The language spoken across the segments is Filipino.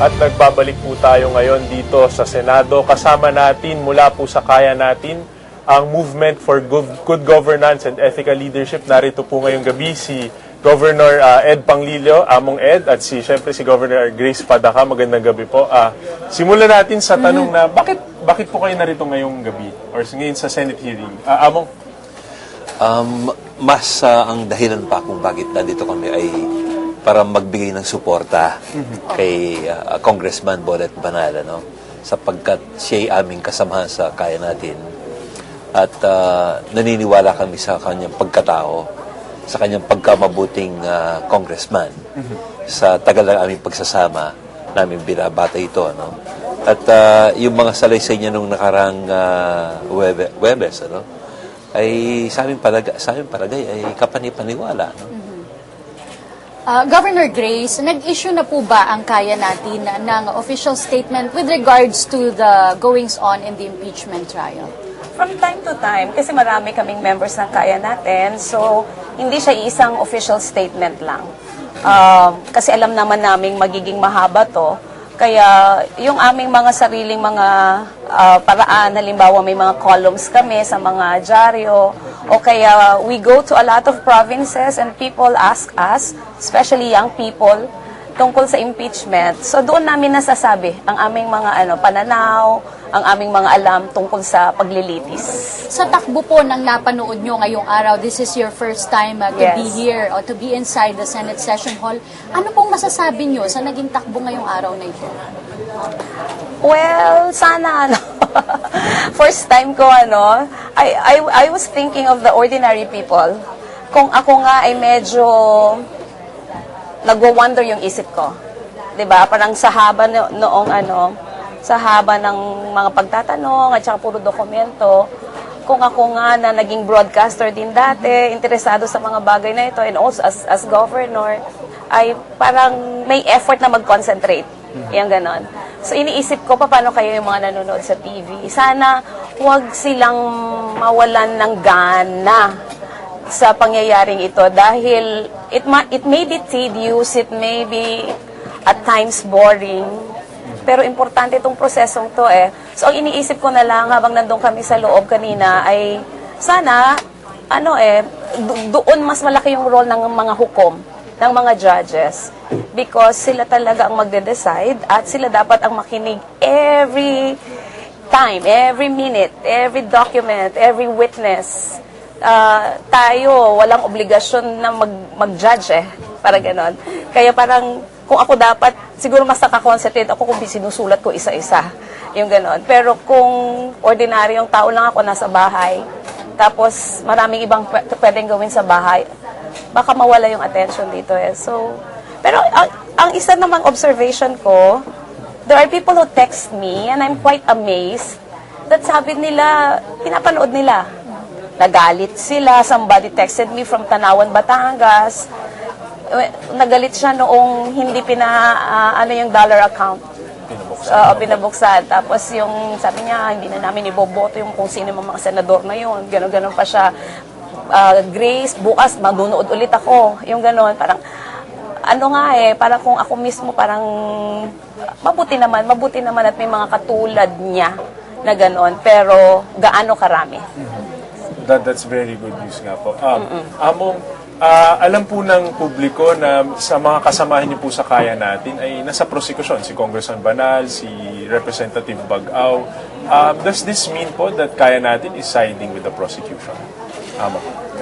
At nagbabalik po tayo ngayon dito sa Senado. Kasama natin mula po sa Kaya Natin ang Movement for Good Governance and Ethical Leadership. Narito po ngayong gabi si Governor Ed Panglilio, Among Ed, at syempre si Governor Grace Padaca. Magandang gabi po. Simulan natin sa tanong na bakit po kayo narito ngayong gabi or ngayon sa Senate hearing? Among? Ang dahilan pa kung bakit nandito kami ay para magbigay ng suporta kay Congressman Boret Banal, no? Sapagkat siya ay aming kasamahan sa Kaya Natin at naniniwala kami sa kanyang pagkatao, sa kanyang pagkamabuting congressman. Sa tagal ng aming pagsasama, namin binabata ito, no? At yung mga salaysay niya nung nakarang Webes, ano? Ay sa aming palagay ay kapani-paniwala, no? Governor Grace, nag-issue na po ba ang Kaya Natin ng official statement with regards to the goings-on in the impeachment trial? From time to time, kasi marami kaming members ng Kaya Natin, so hindi siya isang official statement lang. Kasi alam naman naming magiging mahaba to, kaya yung aming mga sariling mga paraan, halimbawa may mga columns kami sa mga dyaryo, o kaya we go to a lot of provinces and people ask us, especially young people, tungkol sa impeachment. So doon namin nasasabi ang aming mga pananaw, ang aming mga alam tungkol sa paglilitis. Sa takbo po ng napanood nyo ngayong araw, this is your first time to be here or to be inside the Senate Session Hall. Ano pong masasabi nyo sa naging takbo ngayong araw na ito? Well, sana first time ko I was thinking of the ordinary people. Kung ako nga ay medyo nagwo-wonder yung isip ko. 'Di ba? Parang sa haba sa haba ng mga pagtatanong at saka puro dokumento, kung ako nga na naging broadcaster din dati, interesado sa mga bagay na ito, and also as governor, ay parang may effort na mag-concentrate. Yung ganon. So iniisip ko, paano kayo yung mga nanonood sa TV? Sana huwag silang mawalan ng gana sa pangyayaring ito dahil it may be tedious, it may be at times boring, pero importante itong prosesong to So, ang iniisip ko na lang habang nandun kami sa loob kanina ay sana, doon mas malaki yung role ng mga hukom, ng mga judges. Because sila talaga ang magde-decide at sila dapat ang makinig every time, every minute, every document, every witness. Tayo, walang obligasyon na mag-judge para ganon. Kaya parang, kung ako dapat, siguro mas nakakonsentrate ako kung sinusulat ko isa-isa. Yung ganon. Pero kung ordinaryong tao lang ako nasa bahay, tapos maraming ibang pwedeng gawin sa bahay, baka mawala yung attention dito So, pero ang isa namang observation ko, there are people who text me and I'm quite amazed that sabi nila, pinapanood nila. Nagalit sila. Somebody texted me from Tanawan, Batangas. Nagalit siya noong hindi yung dollar account. Pinabuksan. Tapos yung sabi niya, hindi na namin iboboto yung kung sino yung mga senador na yun. Ganon pa siya. Grace, bukas manunood ulit ako. Yung ganon. Parang, parang kung ako mismo, parang mabuti naman at may mga katulad niya na ganon. Pero gaano karami. That's very good news nga po. Among, alam po ng publiko na sa mga kasamahan niyo po sa Kaya Natin ay nasa prosekusyon. Si Congressman Banal, si Representative Bag-aw. Does this mean po that Kaya Natin is siding with the prosecution?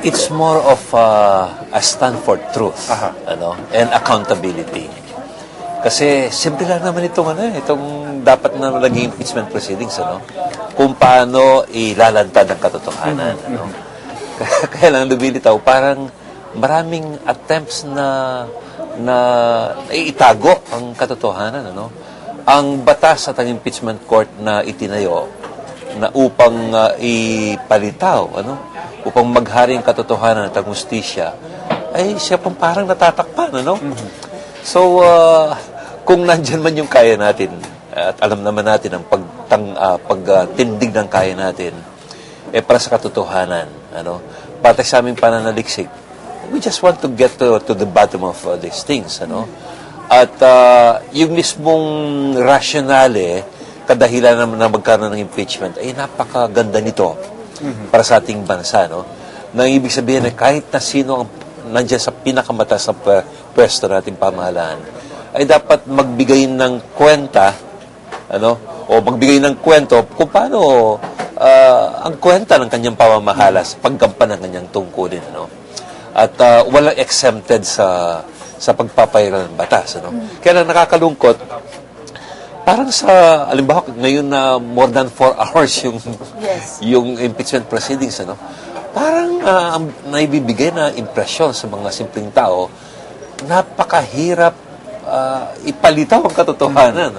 It's more of a stand for truth, and accountability. Kasi simple lang naman itong dapat na naging impeachment proceedings, kung paano ilalantad ang katotohanan, Kaya lang lumilitaw, parang maraming attempts na itago ang katotohanan, Ang batas at ang impeachment court na itinayo na upang ipalitaw, upang maghari ang katotohanan at ang hustisya, ay siya pang parang natatakpan, So, kung nandyan man yung Kaya Natin, at alam naman natin ang pagtindig ng Kaya Natin, para sa katotohanan, pati sa aming pananaliksik, we just want to get to the bottom of these things, At yung mismong rationale, kadahilan naman na magkaroon ng impeachment, ay napakaganda nito para sa ating bansa. No? Nang ibig sabihin na kahit na sino ang nandiyan sa pinakamataas na pwesto nating pamahalaan, ay dapat magbigay ng kwenta, o magbigay ng kwento kung paano ang kwenta ng kanyang pamamahala sa paggampan ng kanyang tungkulin. At walang exempted sa pagpapairal ng batas. Kaya nakakalungkot, parang sa, alimbawa, ngayon na more than 4 hours yung impeachment proceedings, parang naibibigay na impresyon sa mga simpleng tao, napakahirap ipalitaw ang katotohanan.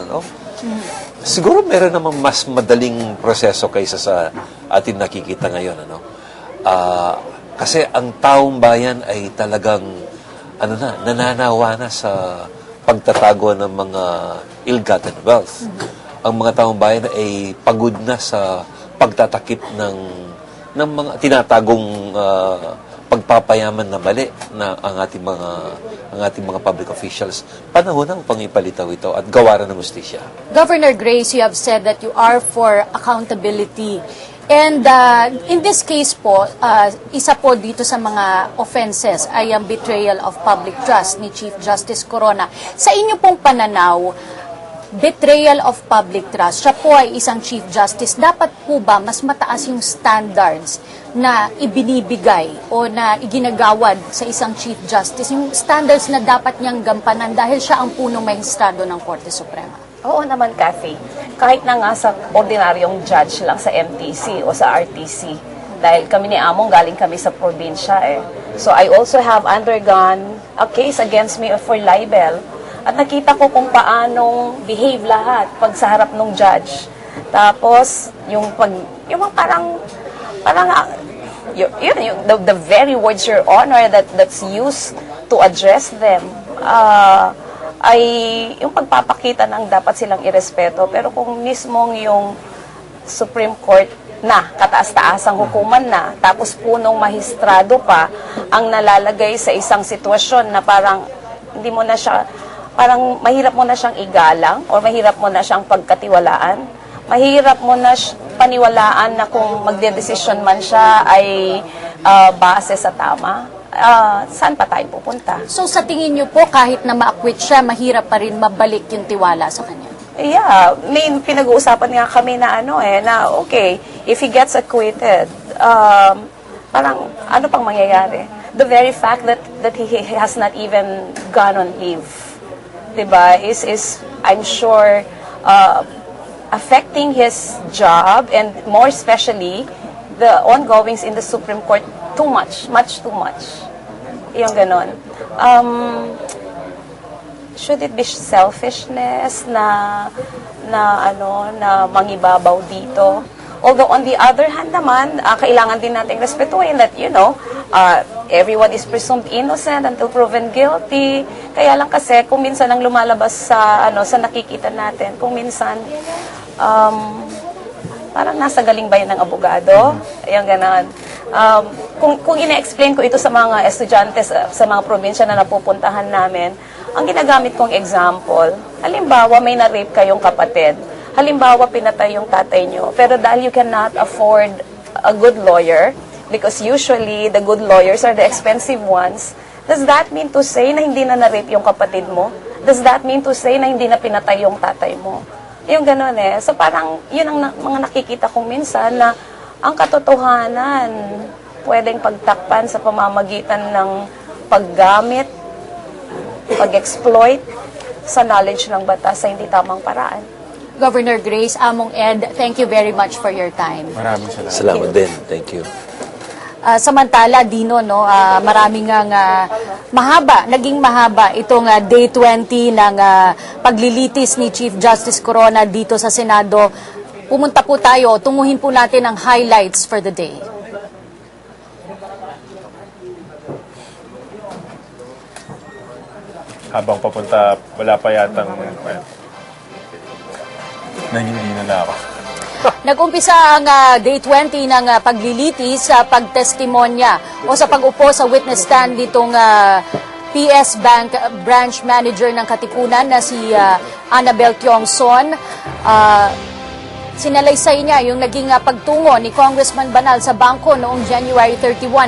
Siguro meron namang mas madaling proseso kaysa sa atin nakikita ngayon. Kasi ang taong bayan ay talagang nananawa na sa pagtatago ng mga ill-gotten wealth. Ang mga taong bayan ay pagod na sa pagtatakip ng mga tinatagong pagpapayaman na mali na ang ating mga public officials. Panahon ng pangipalitaw ito at gawaran ng hustisya. Governor Grace, you have said that you are for accountability. And in this case po, isa po dito sa mga offenses ay ang betrayal of public trust ni Chief Justice Corona. Sa inyo pong pananaw, betrayal of public trust, siya po ay isang Chief Justice. Dapat po ba mas mataas yung standards na ibinibigay o na iginagawad sa isang Chief Justice? Yung standards na dapat niyang gampanan dahil siya ang punong maestrado ng Korte Suprema. Oo naman, Kathy. Kahit na nga sa ordinaryong judge lang sa MTC o sa RTC. Dahil kami ni Among, galing kami sa probinsya eh. So I also have undergone a case against me for libel. At nakita ko kung paanong behave lahat pag sa harap ng judge. Tapos, yung the very words, Your Honor, that's used to address them, ay yung pagpapakita ng dapat silang irespeto. Pero kung mismong yung Supreme Court na, kataas-taasang hukuman na, tapos punong mahistrado pa, ang nalalagay sa isang sitwasyon na parang hindi mo na siya, parang mahirap mo na siyang igalang o mahirap mo na siyang pagkatiwalaan. Mahirap mo na paniwalaan na kung magdedesisyon man siya ay base sa tama. Saan pa tayo pupunta? So sa tingin niyo po, kahit na ma-acquit siya, mahirap pa rin mabalik yung tiwala sa kanya? Yeah, may pinag-uusapan nga kami na na okay, if he gets acquitted, parang ano pang mangyayari? The very fact that he has not even gone on leave, diba, is I'm sure affecting his job, and more especially the ongoings in the Supreme Court too much, much too much. Yung ganon. Should it be selfishness na mangibabaw dito? Although on the other hand naman, kailangan din nating respetuhin that, everyone is presumed innocent until proven guilty. Kaya lang kasi, kung minsan ang lumalabas sa nakikita natin, kung minsan, parang nasa galing ba yan ng abogado? Yung ganon. Kung ina-explain ko ito sa mga estudyante sa mga probinsya na napupuntahan namin, ang ginagamit kong example, halimbawa may na-rape kayong kapatid, halimbawa pinatay yung tatay nyo, pero dahil you cannot afford a good lawyer, because usually the good lawyers are the expensive ones, does that mean to say na hindi na na-rape yung kapatid mo? Does that mean to say na hindi na pinatay yung tatay mo? Yung gano'n eh. So parang yun ang mga nakikita kong minsan na ang katotohanan pwedeng pagtakpan sa pamamagitan ng paggamit, pag-exploit sa knowledge ng batas sa hindi tamang paraan. Governor Grace, Among Ed, thank you very much for your time. Maraming salamat. Salamat din. Thank you. Samantala, Dino, maraming naging mahaba itong day 20 ng paglilitis ni Chief Justice Corona dito sa Senado. Pumunta po tayo, tunguhin po natin ang highlights for the day. Habang papunta, wala pa yatang nangingi na ako. Nag-umpisa ang day 20 ng paglilitis sa pagtestimonya o sa pag-upo sa witness stand ditong PS Bank branch manager ng Katipunan na si Annabel Tiongson. Sinalaysay niya yung naging pagtungo ni Congressman Banal sa bangko noong January 31